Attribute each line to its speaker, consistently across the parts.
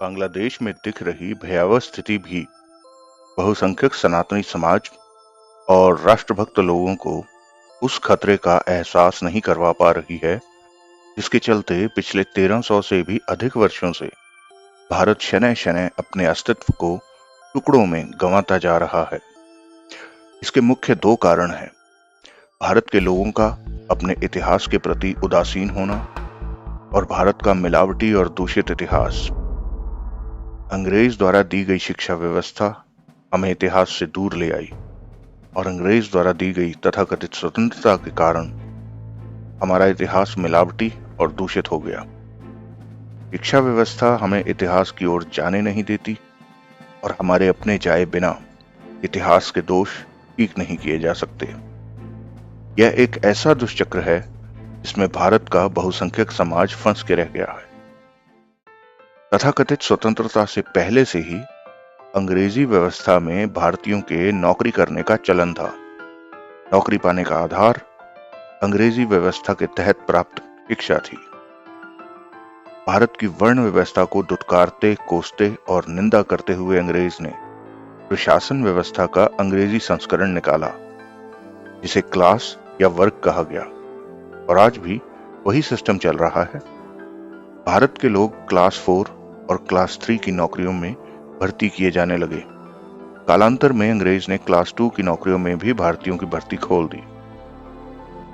Speaker 1: बांग्लादेश में दिख रही भयावह स्थिति भी बहुसंख्यक सनातनी समाज और राष्ट्रभक्त लोगों को उस खतरे का एहसास नहीं करवा पा रही है जिसके चलते पिछले 1300 से भी अधिक वर्षों से भारत शनय शनय अपने अस्तित्व को टुकड़ों में गंवाता जा रहा है। इसके मुख्य दो कारण हैं। भारत के लोगों का अपने इतिहास के प्रति उदासीन होना और भारत का मिलावटी और दूषित इतिहास। अंग्रेज द्वारा दी गई शिक्षा व्यवस्था हमें इतिहास से दूर ले आई और अंग्रेज द्वारा दी गई तथाकथित स्वतंत्रता के कारण हमारा इतिहास मिलावटी और दूषित हो गया। शिक्षा व्यवस्था हमें इतिहास की ओर जाने नहीं देती और हमारे अपने जाए बिना इतिहास के दोष ठीक नहीं किए जा सकते। यह एक ऐसा दुष्चक्र है जिसमें भारत का बहुसंख्यक समाज फंस के रह गया है। तथाकथित स्वतंत्रता से पहले से ही अंग्रेजी व्यवस्था में भारतीयों के नौकरी करने का चलन था। नौकरी पाने का आधार अंग्रेजी व्यवस्था के तहत प्राप्त शिक्षा थी। भारत की वर्ण व्यवस्था को दुत्कारते, कोसते और निंदा करते हुए अंग्रेज ने प्रशासन व्यवस्था का अंग्रेजी संस्करण निकाला जिसे क्लास या वर्ग कहा गया और आज भी वही सिस्टम चल रहा है। भारत के लोग क्लास 4 और क्लास 3 की नौकरियों में भर्ती किए जाने लगे। कालांतर में अंग्रेज ने क्लास 2 की नौकरियों में भी भारतीयों की भर्ती खोल दी।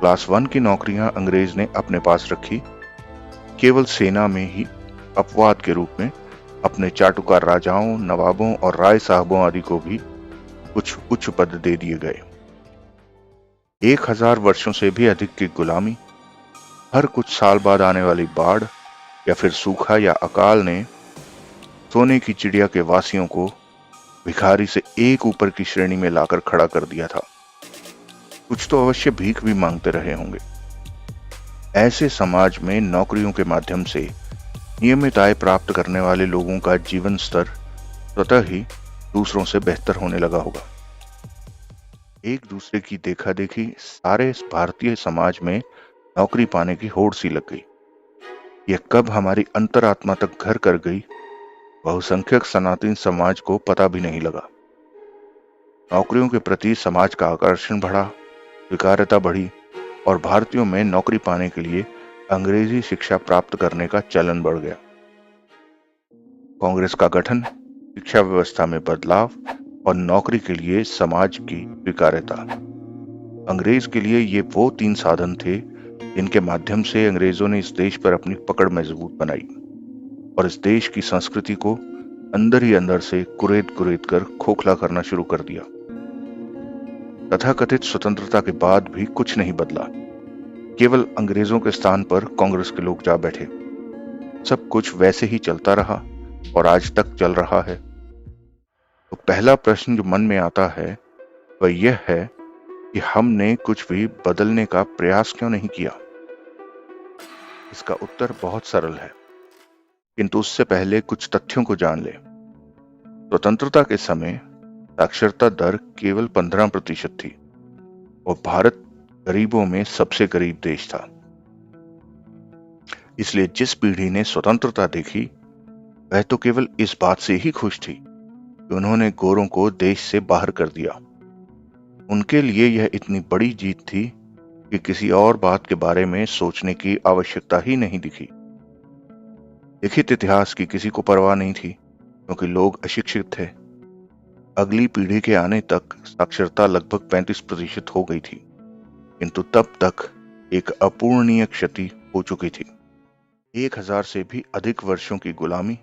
Speaker 1: क्लास 1 की नौकरियां अंग्रेज ने अपने पास रखी। केवल सेना में ही अपवाद के रूप में अपने चाटुकार राजाओं, नवाबों और राय साहबों आदि को भी कुछ उच्च पद दे दिए गए। 1000 वर्षों से भी अधिक की गुलामी, हर कुछ साल बाद आने वाली बाढ़ या फिर सूखा या अकाल ने सोने की चिड़िया के वासियों को भिखारी से एक ऊपर की श्रेणी में लाकर खड़ा कर दिया था। कुछ तो अवश्य भीख भी मांगते रहे होंगे। ऐसे समाज में नौकरियों के माध्यम से नियमित आय प्राप्त करने वाले लोगों का जीवन स्तर स्वतः ही दूसरों से बेहतर होने लगा होगा। एक दूसरे की देखा देखी सारे भारतीय समाज में नौकरी पाने की होड़ सी लग गई। यह कब हमारी अंतरात्मा तक घर कर गई, बहुसंख्यक सनातनी समाज को पता भी नहीं लगा। नौकरियों के प्रति समाज का आकर्षण बढ़ा, स्वीकार्यता बढ़ी और भारतीयों में नौकरी पाने के लिए अंग्रेजी शिक्षा प्राप्त करने का चलन बढ़ गया। कांग्रेस का गठन, शिक्षा व्यवस्था में बदलाव और नौकरी के लिए समाज की स्वीकार्यता। अंग्रेज के लिए ये वो 3 साधन थे जिनके माध्यम से अंग्रेजों ने इस देश पर अपनी पकड़ मजबूत बनाई और इस देश की संस्कृति को अंदर ही अंदर से कुरेद कुरेद कर खोखला करना शुरू कर दिया। तथाकथित स्वतंत्रता के बाद भी कुछ नहीं बदला। केवल अंग्रेजों के स्थान पर कांग्रेस के लोग जा बैठे। सब कुछ वैसे ही चलता रहा और आज तक चल रहा है। तो पहला प्रश्न जो मन में आता है वह यह है कि हमने कुछ भी बदलने का प्रयास क्यों नहीं किया। इसका उत्तर बहुत सरल है, किंतु उससे पहले कुछ तथ्यों को जान ले। स्वतंत्रता के समय साक्षरता दर केवल 15% थी और भारत गरीबों में सबसे गरीब देश था। इसलिए जिस पीढ़ी ने स्वतंत्रता देखी वह तो केवल इस बात से ही खुश थी कि उन्होंने गोरों को देश से बाहर कर दिया। उनके लिए यह इतनी बड़ी जीत थी कि किसी और बात के बारे में सोचने की आवश्यकता ही नहीं दिखी। लिखित इतिहास की किसी को परवाह नहीं थी क्योंकि लोग अशिक्षित थे। अगली पीढ़ी के आने तक साक्षरता लगभग 35% हो गई थी, किंतु तब तक एक अपूरणीय क्षति हो चुकी थी। 1000 से भी अधिक वर्षों की गुलामी,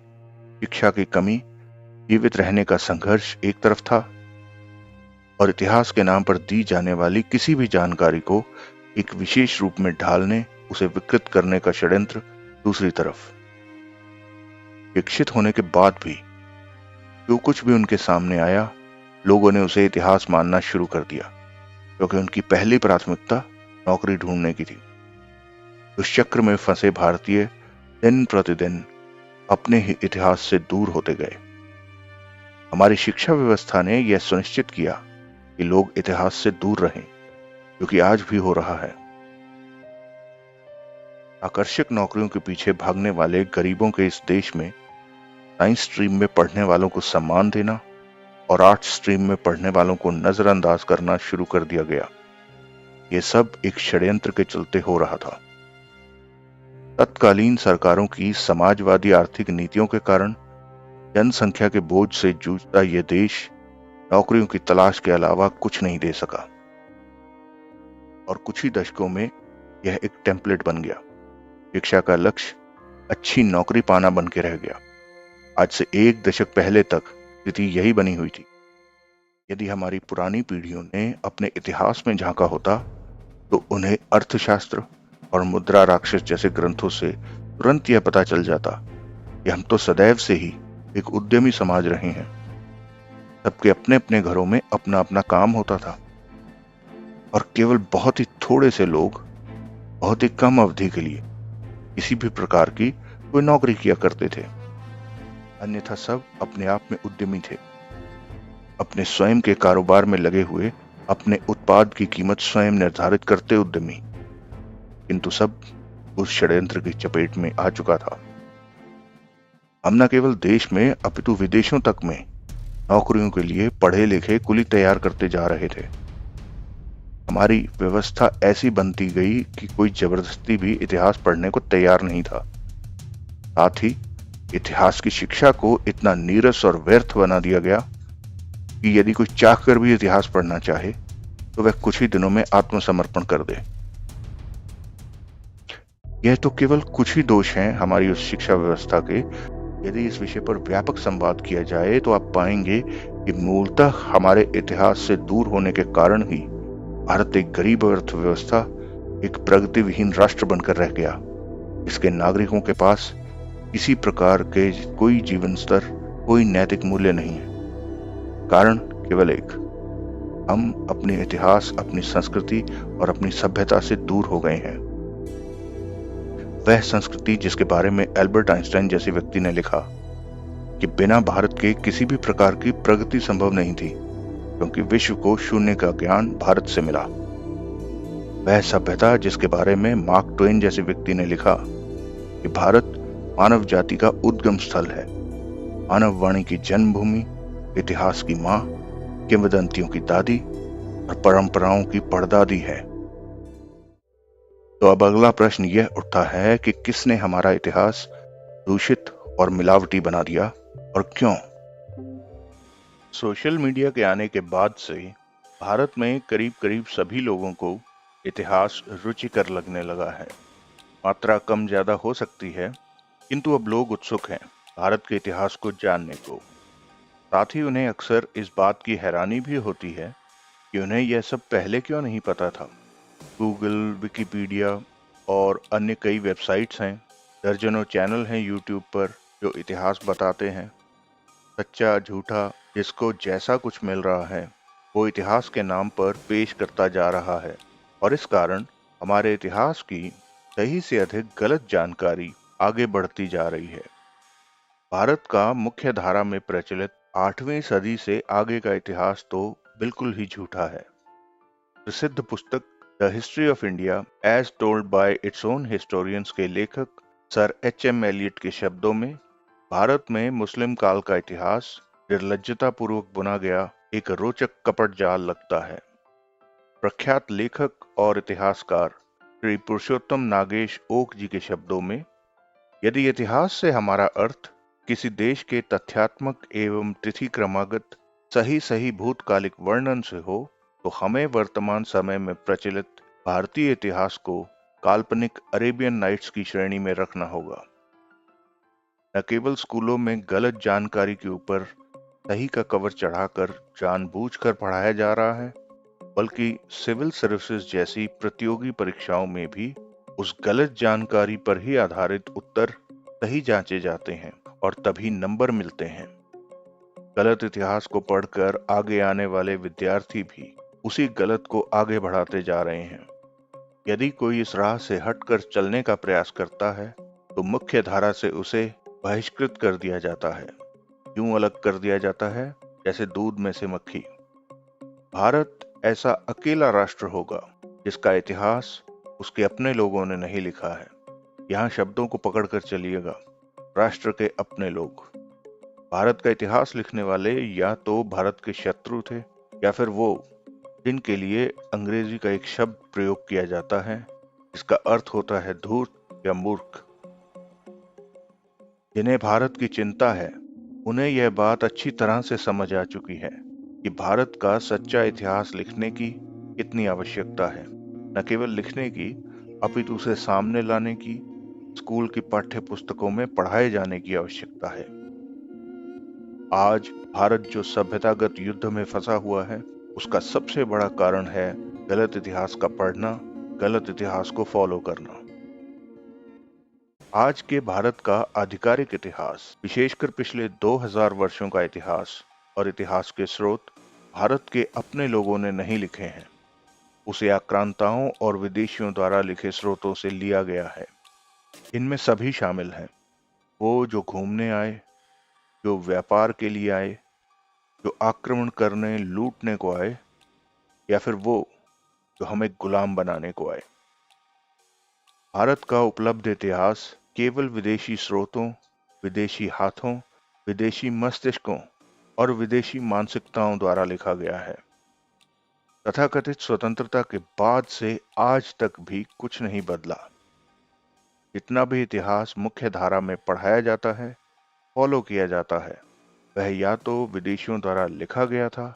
Speaker 1: शिक्षा की कमी, जीवित रहने का संघर्ष एक तरफ था और इतिहास के नाम पर दी जाने वाली किसी भी जानकारी को एक विशेष रूप में ढालने, उसे विकृत करने का षड्यंत्र दूसरी तरफ। विकसित होने के बाद भी जो कुछ भी उनके सामने आया, लोगों ने उसे इतिहास मानना शुरू कर दिया क्योंकि उनकी पहली प्राथमिकता नौकरी ढूंढने की थी। उस चक्र में फंसे भारतीय दिन प्रतिदिन अपने ही इतिहास से दूर होते गए। हमारी शिक्षा व्यवस्था ने यह सुनिश्चित किया कि लोग इतिहास से दूर रहें, जो कि आज भी हो रहा है। आकर्षक नौकरियों के पीछे भागने वाले गरीबों के इस देश में साइंस स्ट्रीम में पढ़ने वालों को सम्मान देना और आर्ट्स स्ट्रीम में पढ़ने वालों को नजरअंदाज करना शुरू कर दिया गया। ये सब एक षड्यंत्र के चलते हो रहा था। तत्कालीन सरकारों की समाजवादी आर्थिक नीतियों के कारण जनसंख्या के बोझ से जूझता यह देश नौकरियों की तलाश के अलावा कुछ नहीं दे सका और कुछ ही दशकों में यह एक टेम्पलेट बन गया। शिक्षा का लक्ष्य अच्छी नौकरी पाना बन के रह गया। आज से एक दशक पहले तक स्थिति यही बनी हुई थी। यदि हमारी पुरानी पीढ़ियों ने अपने इतिहास में झांका होता तो उन्हें अर्थशास्त्र और मुद्रा राक्षस जैसे ग्रंथों से तुरंत यह पता चल जाता कि हम तो सदैव से ही एक उद्यमी समाज रहे हैं। सबके अपने अपने घरों में अपना अपना काम होता था और केवल बहुत ही थोड़े से लोग बहुत ही कम अवधि के लिए किसी भी प्रकार की कोई नौकरी किया करते थे। अन्यथा सब अपने आप में उद्यमी थे, अपने स्वयं के कारोबार में लगे हुए, अपने उत्पाद की कीमत स्वयं निर्धारित करते उद्यमी। किंतु सब उस षड्यंत्र की चपेट में आ चुका था। हम न केवल देश में अपितु विदेशों तक में नौकरियों के लिए पढ़े लिखे कुली तैयार करते जा रहे थे। हमारी व्यवस्था ऐसी बनती गई कि कोई जबरदस्ती भी इतिहास पढ़ने को तैयार नहीं था। साथ ही इतिहास की शिक्षा को इतना नीरस और व्यर्थ बना दिया गया कि यदि कोई चाहकर भी इतिहास पढ़ना चाहे तो वह कुछ ही दिनों में आत्मसमर्पण कर दे। यह तो केवल कुछ ही दोष हैं हमारी उस शिक्षा व्यवस्था के। यदि इस विषय पर व्यापक संवाद किया जाए तो आप पाएंगे कि मूलतः हमारे इतिहास से दूर होने के कारण ही भारत एक गरीब अर्थव्यवस्था, एक प्रगति विहीन राष्ट्र बनकर रह गया। इसके नागरिकों के पास किसी प्रकार के कोई जीवन स्तर, कोई नैतिक मूल्य नहीं है। कारण केवल एक, हम अपने इतिहास, अपनी संस्कृति और अपनी सभ्यता से दूर हो गए हैं। वह संस्कृति जिसके बारे में एल्बर्ट आइंस्टाइन जैसे व्यक्ति ने लिखा कि बिना भारत के किसी भी प्रकार की प्रगति संभव नहीं थी, क्योंकि विश्व को शून्य का ज्ञान भारत से मिला। वह सभ्यता जिसके बारे में मार्क ट्वेन जैसे व्यक्ति ने लिखा कि भारत मानव जाति का उद्गम स्थल है, मानव वाणी की जन्मभूमि, इतिहास की मां, किंवदंतियों की दादी और परंपराओं की परदादी है। तो अब अगला प्रश्न यह उठता है कि किसने हमारा इतिहास दूषित और मिलावटी बना दिया और क्यों? सोशल मीडिया के आने के बाद से भारत में करीब करीब सभी लोगों को इतिहास रुचिकर लगने लगा है। मात्रा कम ज्यादा हो सकती है, किंतु अब लोग उत्सुक हैं भारत के इतिहास को जानने को। साथ ही उन्हें अक्सर इस बात की हैरानी भी होती है कि उन्हें यह सब पहले क्यों नहीं पता था। गूगल, विकिपीडिया और अन्य कई वेबसाइट्स हैं, दर्जनों चैनल हैं यूट्यूब पर जो इतिहास बताते हैं। सच्चा झूठा जिसको जैसा कुछ मिल रहा है वो इतिहास के नाम पर पेश करता जा रहा है और इस कारण हमारे इतिहास की सही से अधिक गलत जानकारी आगे बढ़ती जा रही है। भारत का मुख्य धारा में प्रचलित 8वीं सदी से आगे का इतिहास तो बिल्कुल ही झूठा है। प्रसिद्ध पुस्तक the history of India as told by its own historians के लेखक सर H.M. एलियट के शब्दों में भारत में मुस्लिम काल का इतिहास निर्लज्जता पूर्वक बुना गया एक रोचक कपट जाल लगता है। प्रख्यात लेखक और इतिहासकार श्री पुरुषोत्तम नागेश ओक जी के शब्दों में, यदि इतिहास से हमारा अर्थ किसी देश के तथ्यात्मक एवं तिथि क्रमागत सही भूतकालिक वर्णन से हो तो हमें वर्तमान समय में प्रचलित भारतीय इतिहास को काल्पनिक अरेबियन नाइट्स की श्रेणी में रखना होगा। न केवल स्कूलों में गलत जानकारी के ऊपर सही का कवर चढ़ाकर जानबूझकर पढ़ाया जा रहा है, बल्कि सिविल सर्विसेज जैसी प्रतियोगी परीक्षाओं में भी उस गलत जानकारी पर ही आधारित उत्तर सही जांचे जाते हैं और तभी नंबर मिलते हैं। गलत इतिहास को पढ़कर आगे आने वाले विद्यार्थी भी उसी गलत को आगे बढ़ाते जा रहे हैं। यदि कोई इस राह से हटकर चलने का प्रयास करता है तो मुख्य धारा से उसे बहिष्कृत कर दिया जाता है। यूं अलग कर दिया जाता है जैसे दूध में से मक्खी। भारत ऐसा अकेला राष्ट्र होगा जिसका इतिहास उसके अपने लोगों ने नहीं लिखा है। यहाँ शब्दों को पकड़कर चलिएगा, राष्ट्र के अपने लोग। भारत का इतिहास लिखने वाले या तो भारत के शत्रु थे या फिर वो जिनके लिए अंग्रेजी का एक शब्द प्रयोग किया जाता है जिसका अर्थ होता है धूर्त या मूर्ख। जिन्हें भारत की चिंता है उन्हें यह बात अच्छी तरह से समझ आ चुकी है कि भारत का सच्चा इतिहास लिखने की कितनी आवश्यकता है, न केवल लिखने की अपितु उसे सामने लाने की, स्कूल की पाठ्य पुस्तकों में पढ़ाए जाने की आवश्यकता है। आज भारत जो सभ्यतागत युद्ध में फंसा हुआ है उसका सबसे बड़ा कारण है गलत इतिहास का पढ़ना, गलत इतिहास को फॉलो करना। आज के भारत का आधिकारिक इतिहास, विशेषकर पिछले 2000 वर्षों का इतिहास और इतिहास के स्रोत भारत के अपने लोगों ने नहीं लिखे हैं। उसे आक्रांताओं और विदेशियों द्वारा लिखे स्रोतों से लिया गया है। इनमें सभी शामिल हैं, वो जो घूमने आए, जो व्यापार के लिए आए, जो आक्रमण करने लूटने को आए, या फिर वो जो हमें गुलाम बनाने को आए। भारत का उपलब्ध इतिहास केवल विदेशी स्रोतों, विदेशी हाथों, विदेशी मस्तिष्कों और विदेशी मानसिकताओं द्वारा लिखा गया है। तथाकथित स्वतंत्रता के बाद से आज तक भी कुछ नहीं बदला। जितना भी इतिहास मुख्य धारा में पढ़ाया जाता है, फॉलो किया जाता है, वह या तो विदेशियों द्वारा लिखा गया था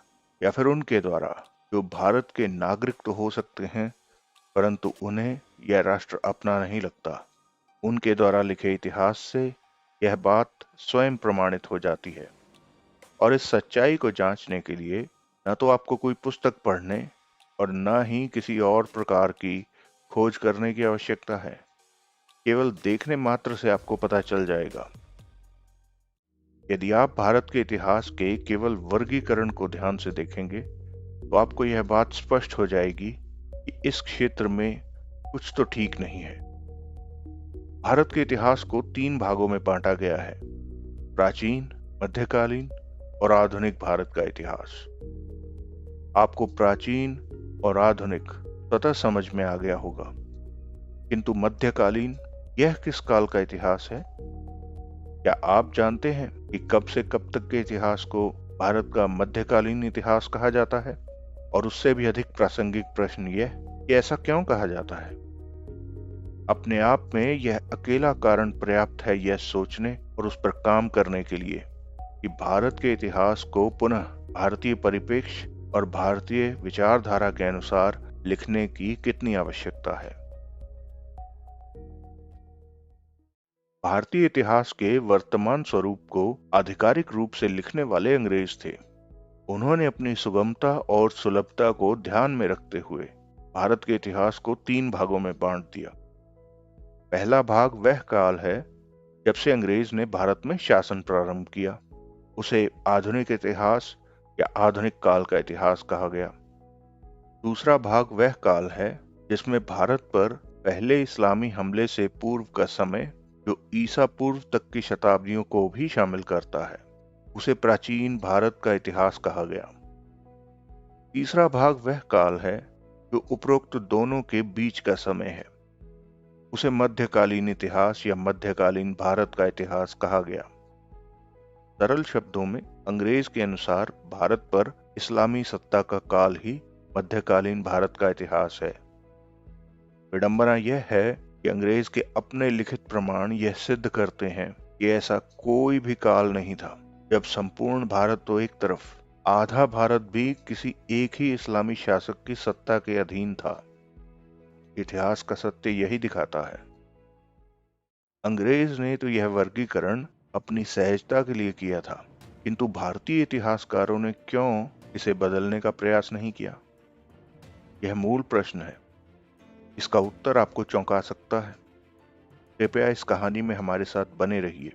Speaker 1: या फिर उनके द्वारा जो भारत के नागरिक तो हो सकते हैं परंतु उन्हें यह राष्ट्र अपना नहीं लगता। उनके द्वारा लिखे इतिहास से यह बात स्वयं प्रमाणित हो जाती है। और इस सच्चाई को जांचने के लिए न तो आपको कोई पुस्तक पढ़ने और न ही किसी और प्रकार की खोज करने की आवश्यकता है। केवल देखने मात्र से आपको पता चल जाएगा। यदि आप भारत के इतिहास के केवल वर्गीकरण को ध्यान से देखेंगे तो आपको यह बात स्पष्ट हो जाएगी कि इस क्षेत्र में कुछ तो ठीक नहीं है। भारत के इतिहास को 3 भागों में बांटा गया है, प्राचीन, मध्यकालीन और आधुनिक भारत का इतिहास। आपको प्राचीन और आधुनिक स्वतः समझ में आ गया होगा, किंतु मध्यकालीन यह किस काल का इतिहास है? क्या आप जानते हैं कि कब से कब तक के इतिहास को भारत का मध्यकालीन इतिहास कहा जाता है? और उससे भी अधिक प्रासंगिक प्रश्न यह कि ऐसा क्यों कहा जाता है? अपने आप में यह अकेला कारण पर्याप्त है यह सोचने और उस पर काम करने के लिए कि भारत के इतिहास को पुनः भारतीय परिप्रेक्ष्य और भारतीय विचारधारा के अनुसार लिखने की कितनी आवश्यकता है। भारतीय इतिहास के वर्तमान स्वरूप को आधिकारिक रूप से लिखने वाले अंग्रेज थे। उन्होंने अपनी सुगमता और सुलभता को ध्यान में रखते हुए भारत के इतिहास को 3 भागों में बांट दिया। पहला भाग वह काल है जब से अंग्रेज ने भारत में शासन प्रारंभ किया। उसे आधुनिक इतिहास या आधुनिक काल का इतिहास कहा गया। दूसरा भाग वह काल है जिसमें भारत पर पहले इस्लामी हमले से पूर्व का समय, जो ईसा पूर्व तक की शताब्दियों को भी शामिल करता है, उसे प्राचीन भारत का इतिहास कहा गया। तीसरा भाग वह काल है जो उपरोक्त दोनों के बीच का समय है, उसे मध्यकालीन इतिहास या मध्यकालीन भारत का इतिहास कहा गया। सरल शब्दों में अंग्रेज के अनुसार भारत पर इस्लामी सत्ता का काल ही मध्यकालीन भारत का इतिहास है। विडंबना यह है कि अंग्रेज के अपने लिखित प्रमाण यह सिद्ध करते हैं कि ऐसा कोई भी काल नहीं था जब संपूर्ण भारत तो एक तरफ, आधा भारत भी किसी एक ही इस्लामी शासक की सत्ता के अधीन था। इतिहास का सत्य यही दिखाता है। अंग्रेज ने तो यह वर्गीकरण अपनी सहजता के लिए किया था, किंतु भारतीय इतिहासकारों ने क्यों इसे बदलने का प्रयास नहीं किया? यह मूल प्रश्न है। इसका उत्तर आपको चौंका सकता है। कृपया इस कहानी में हमारे साथ बने रहिए।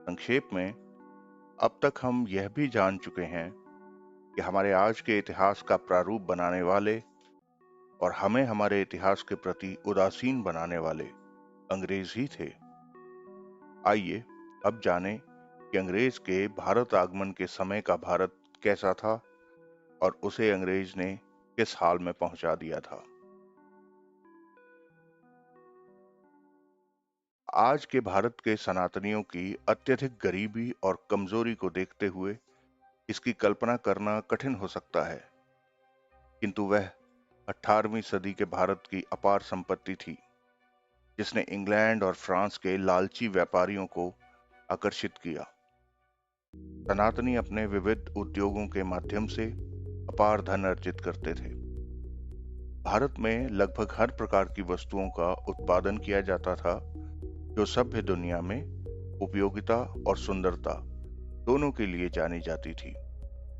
Speaker 1: संक्षेप में, अब तक हम यह भी जान चुके हैं कि हमारे आज के इतिहास का प्रारूप बनाने वाले और हमें हमारे इतिहास के प्रति उदासीन बनाने वाले अंग्रेज ही थे। आइए अब जानें कि अंग्रेज के भारत आगमन के समय का भारत कैसा था और उसे अंग्रेज ने किस हाल में पहुंचा दिया था। आज के भारत के सनातनियों की अत्यधिक गरीबी और कमजोरी को देखते हुए इसकी कल्पना करना कठिन हो सकता है, किंतु वह 18वीं सदी के भारत की अपार संपत्ति थी, जिसने इंग्लैंड और फ्रांस के लालची व्यापारियों को आकर्षित किया। सनातनी अपने विविध उद्योगों के माध्यम से अपार धन अर्जित करते थे। भारत में लगभग हर प्रकार की वस्तुओं का उत्पादन किया जाता था, जो सभ्य दुनिया में उपयोगिता और सुंदरता दोनों के लिए जानी जाती थी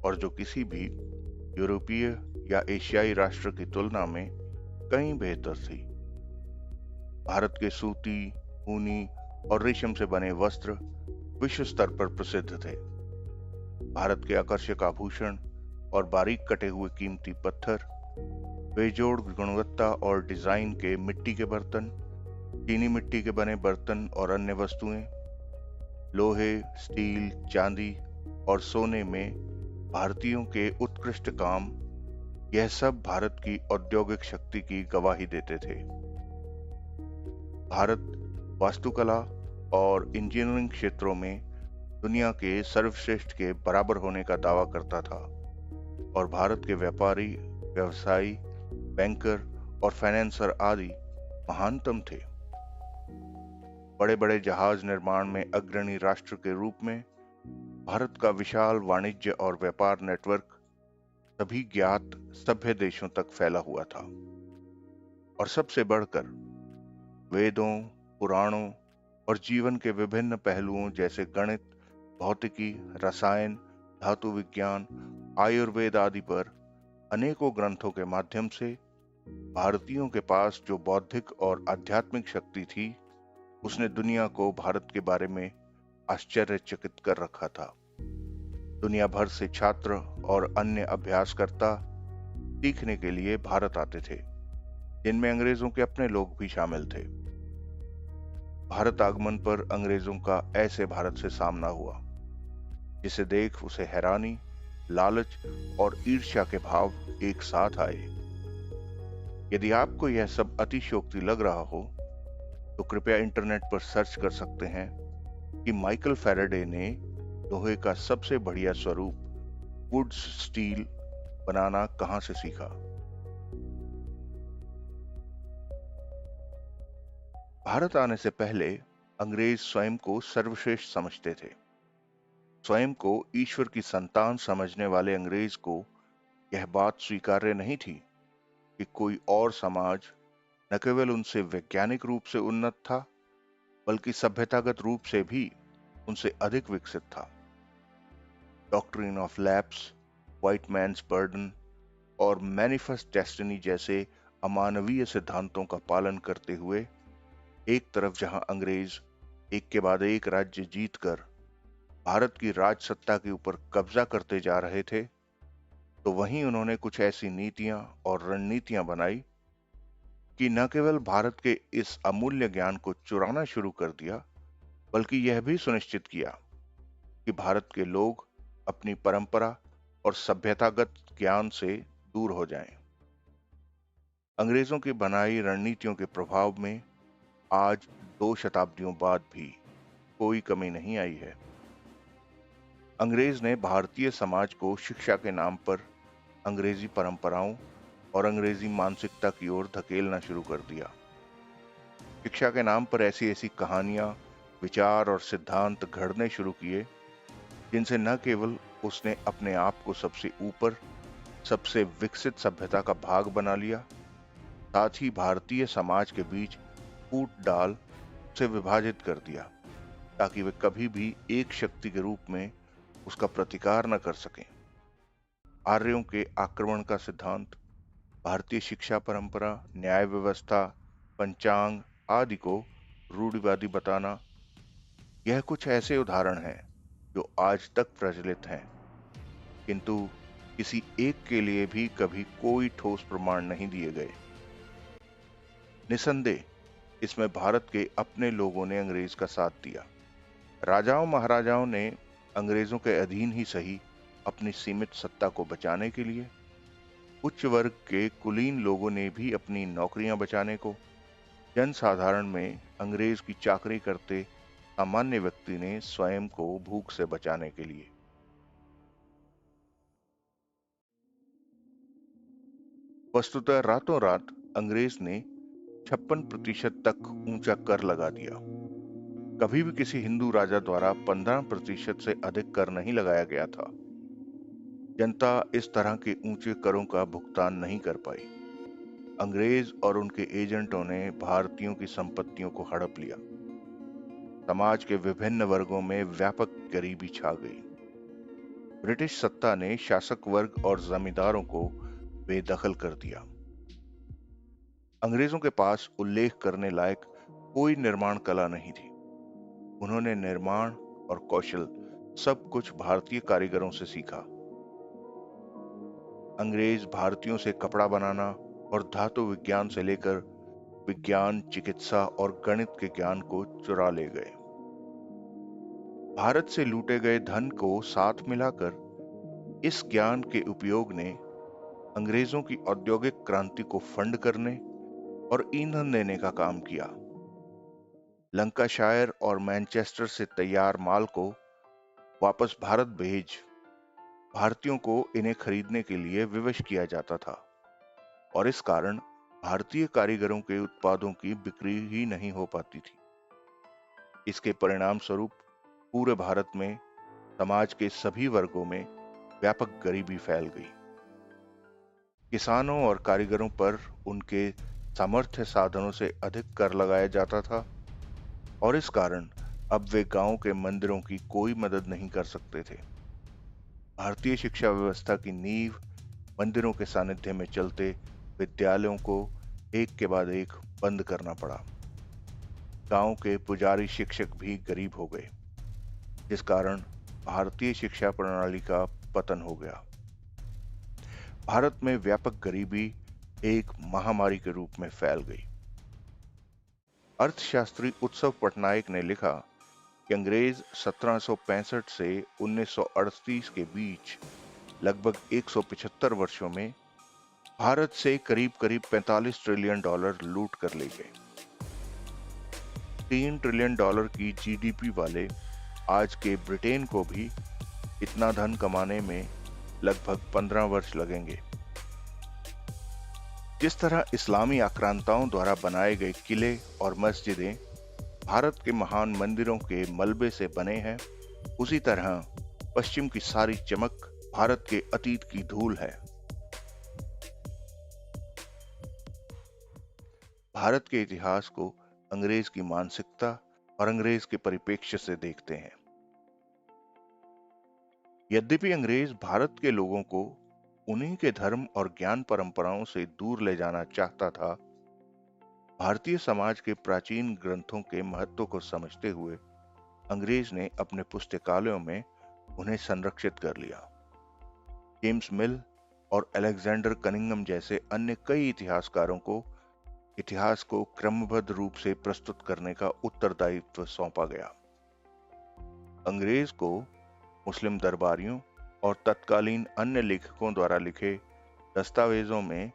Speaker 1: और जो किसी भी यूरोपीय या एशियाई राष्ट्र की तुलना में कहीं बेहतर थी। भारत के सूती, ऊनी और रेशम से बने वस्त्र विश्व स्तर पर प्रसिद्ध थे। भारत के आकर्षक आभूषण और बारीक कटे हुए कीमती पत्थर, बेजोड़ गुणवत्ता और डिजाइन के मिट्टी के बर्तन, चीनी मिट्टी के बने बर्तन और अन्य वस्तुएं, लोहे, स्टील, चांदी और सोने में भारतीयों के उत्कृष्ट काम, यह सब भारत की औद्योगिक शक्ति की गवाही देते थे। भारत वास्तुकला और इंजीनियरिंग क्षेत्रों में दुनिया के सर्वश्रेष्ठ के बराबर होने का दावा करता था और भारत के व्यापारी, व्यवसायी, बैंकर और फाइनेंसर आदि महानतम थे। बड़े बड़े जहाज निर्माण में अग्रणी राष्ट्र के रूप में भारत का विशाल वाणिज्य और व्यापार नेटवर्क सभी ज्ञात सभ्य देशों तक फैला हुआ था और सबसे बढ़कर वेदों, पुराणों और जीवन के विभिन्न पहलुओं जैसे गणित, भौतिकी, रसायन, धातु विज्ञान, आयुर्वेद आदि पर अनेकों ग्रंथों के माध्यम से भारतीयों के पास जो बौद्धिक और आध्यात्मिक शक्ति थी, उसने दुनिया को भारत के बारे में आश्चर्यचकित कर रखा था। दुनिया भर से छात्र और अन्य अभ्यासकर्ता सीखने के लिए भारत आते थे, जिनमें अंग्रेजों के अपने लोग भी शामिल थे। भारत आगमन पर अंग्रेजों का ऐसे भारत से सामना हुआ जिसे देख उसे हैरानी, लालच और ईर्ष्या के भाव एक साथ आए। यदि आपको यह सब अतिशयोक्ति लग रहा हो तो कृपया इंटरनेट पर सर्च कर सकते हैं कि माइकल फैराडे ने लोहे का सबसे बढ़िया स्वरूप वुड्स स्टील बनाना कहां से सीखा। भारत आने से पहले अंग्रेज स्वयं को सर्वश्रेष्ठ समझते थे। स्वयं को ईश्वर की संतान समझने वाले अंग्रेज को यह बात स्वीकार्य नहीं थी कि कोई और समाज न केवल उनसे वैज्ञानिक रूप से उन्नत था, बल्कि सभ्यतागत रूप से भी उनसे अधिक विकसित था। Doctrine of lapse, white man's burden और मैनिफेस्ट डेस्टिनी जैसे अमानवीय सिद्धांतों का पालन करते हुए एक तरफ जहां अंग्रेज एक के बाद एक राज्य जीतकर भारत की राज सत्ता के ऊपर कब्जा करते जा रहे थे, तो वहीं उन्होंने कुछ ऐसी नीतियां और रणनीतियां बनाई कि न केवल भारत के इस अमूल्य ज्ञान को चुराना शुरू कर दिया, बल्कि यह भी सुनिश्चित किया कि भारत के लोग अपनी परंपरा और सभ्यतागत ज्ञान से दूर हो जाएं। अंग्रेजों की बनाई रणनीतियों के प्रभाव में आज 2 शताब्दियों बाद भी कोई कमी नहीं आई है। अंग्रेज ने भारतीय समाज को शिक्षा के नाम पर अंग्रेजी परंपराओं और अंग्रेजी मानसिकता की ओर धकेलना शुरू कर दिया। शिक्षा के नाम पर ऐसी ऐसी कहानियां, विचार और सिद्धांत घड़ने शुरू किए, जिनसे न केवल उसने अपने आप को सबसे ऊपर, सबसे विकसित सभ्यता का भाग बना लिया, साथ ही भारतीय समाज के बीच फूट डाल उसे विभाजित कर दिया, ताकि वे कभी भी एक शक्ति के रूप में उसका प्रतिकार न कर सकें। आर्यों के आक्रमण का सिद्धांत, भारतीय शिक्षा परंपरा, न्याय व्यवस्था, पंचांग आदि को रूढ़िवादी बताना, यह कुछ ऐसे उदाहरण हैं जो आज तक प्रचलित हैं, किंतु किसी एक के लिए भी कभी कोई ठोस प्रमाण नहीं दिए गए। निसंदेह इसमें भारत के अपने लोगों ने अंग्रेज का साथ दिया। राजाओं महाराजाओं ने अंग्रेजों के अधीन ही सही अपनी सीमित सत्ता को बचाने के लिए, उच्च वर्ग के कुलीन लोगों ने भी अपनी नौकरियां बचाने को, जनसाधारण में अंग्रेज की चाकरी करते सामान्य व्यक्ति ने स्वयं को भूख से बचाने के लिए वस्तुतः रातों रात अंग्रेज ने 56% तक ऊंचा कर लगा दिया। कभी भी किसी हिंदू राजा द्वारा 15% से अधिक कर नहीं लगाया गया था। जनता इस तरह के ऊंचे करों का भुगतान नहीं कर पाई। अंग्रेज और उनके एजेंटों ने भारतीयों की संपत्तियों को हड़प लिया। समाज के विभिन्न वर्गों में व्यापक गरीबी छा गई। ब्रिटिश सत्ता ने शासक वर्ग और जमींदारों को बेदखल कर दिया। अंग्रेजों के पास उल्लेख करने लायक कोई निर्माण कला नहीं थी। उन्होंने निर्माण और कौशल सब कुछ भारतीय कारीगरों से सीखा। अंग्रेज भारतीयों से कपड़ा बनाना और धातु विज्ञान से लेकर विज्ञान, चिकित्सा और गणित के ज्ञान को चुरा ले गए। भारत से लूटे गए धन को साथ मिलाकर इस ज्ञान के उपयोग ने अंग्रेजों की औद्योगिक क्रांति को फंड करने और ईंधन देने का काम किया। लंकाशायर और मैनचेस्टर से तैयार माल को वापस भारत भेज भारतीयों को इन्हें खरीदने के लिए विवश किया जाता था और इस कारण भारतीय कारीगरों के उत्पादों की बिक्री ही नहीं हो पाती थी। इसके परिणाम स्वरूप पूरे भारत में समाज के सभी वर्गों में व्यापक गरीबी फैल गई। किसानों और कारीगरों पर उनके सामर्थ्य साधनों से अधिक कर लगाया जाता था और इस कारण अब वे गांव के मंदिरों की कोई मदद नहीं कर सकते थे। भारतीय शिक्षा व्यवस्था की नींव मंदिरों के सानिध्य में चलते विद्यालयों को एक के बाद एक बंद करना पड़ा। गांव के पुजारी शिक्षक भी गरीब हो गए, जिस कारण भारतीय शिक्षा प्रणाली का पतन हो गया। भारत में व्यापक गरीबी एक महामारी के रूप में फैल गई। अर्थशास्त्री उत्सव पटनायक ने लिखा कि अंग्रेज 1765 से 1938 के बीच लगभग 175 वर्षों में भारत से करीब करीब 45 ट्रिलियन डॉलर लूट कर ले गए। 3 ट्रिलियन डॉलर की जीडीपी वाले आज के ब्रिटेन को भी इतना धन कमाने में लगभग 15 वर्ष लगेंगे। जिस तरह इस्लामी आक्रांताओं द्वारा बनाए गए किले और मस्जिदें भारत के महान मंदिरों के मलबे से बने हैं, उसी तरह पश्चिम की सारी चमक भारत के अतीत की धूल है। भारत के इतिहास को अंग्रेज की मानसिकता और अंग्रेज के परिप्रेक्ष्य से देखते हैं। यद्यपि अंग्रेज भारत के लोगों को उन्हीं के धर्म और ज्ञान परंपराओं से दूर ले जाना चाहता था, भारतीय समाज के प्राचीन ग्रंथों के महत्व को समझते हुए अंग्रेज ने अपने पुस्तकालयों में उन्हें संरक्षित कर लिया। जेम्स मिल और अलेक्जेंडर कनिंघम जैसे अन्य कई इतिहासकारों को इतिहास को क्रमबद्ध रूप से प्रस्तुत करने का उत्तरदायित्व सौंपा गया। अंग्रेज को मुस्लिम दरबारियों और तत्कालीन अन्य लेखकों द्वारा लिखे दस्तावेजों में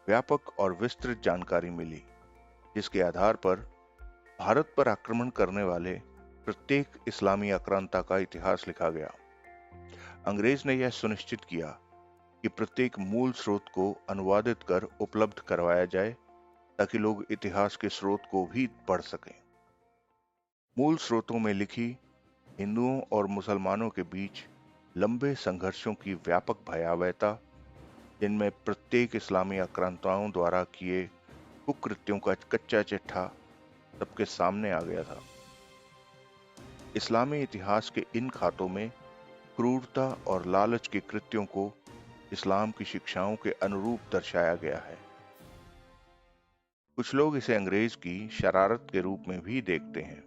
Speaker 1: व्यापक और विस्तृत जानकारी मिली, जिसके आधार पर भारत पर आक्रमण करने वाले प्रत्येक इस्लामी आक्रांता का इतिहास लिखा गया। अंग्रेज ने यह सुनिश्चित किया कि प्रत्येक मूल स्रोत को अनुवादित कर उपलब्ध करवाया जाए ताकि लोग इतिहास के स्रोत को भी पढ़ सकें। मूल स्रोतों में लिखी हिंदुओं और मुसलमानों के बीच लंबे संघर्षों की व्यापक भयावहता, जिनमें प्रत्येक इस्लामी आक्रांताओं द्वारा किए कुकृत्यों का कच्चा चिट्ठा सबके सामने आ गया था। इस्लामी इतिहास के इन खातों में क्रूरता और लालच के कृत्यों को इस्लाम की शिक्षाओं के अनुरूप दर्शाया गया है। कुछ लोग इसे अंग्रेज की शरारत के रूप में भी देखते हैं,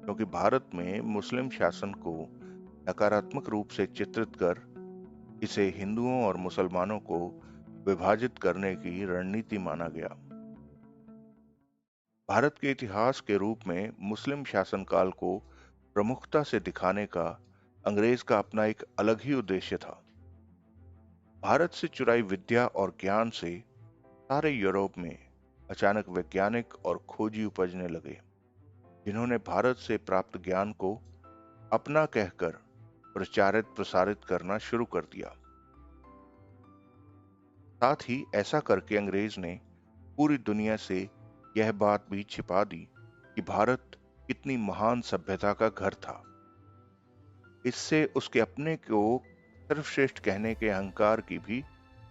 Speaker 1: क्योंकि भारत में मुस्लिम शासन को नकारात्मक रूप से चित्रित कर इसे हिंदुओं और मुसलमानों को विभाजित करने की रणनीति माना गया। भारत के इतिहास के रूप में मुस्लिम शासनकाल को प्रमुखता से दिखाने का अंग्रेज का अपना एक अलग ही उद्देश्य था। भारत से चुराई विद्या और ज्ञान से सारे यूरोप में अचानक वैज्ञानिक और खोजी उपजने लगे, जिन्होंने भारत से प्राप्त ज्ञान को अपना कहकर प्रचारित प्रसारित करना शुरू कर दिया। साथ ही ऐसा करके अंग्रेज ने पूरी दुनिया से यह बात भी छिपा दी कि भारत कितनी महान सभ्यता का घर था। इससे उसके अपने को सर्वश्रेष्ठ कहने के अहंकार की भी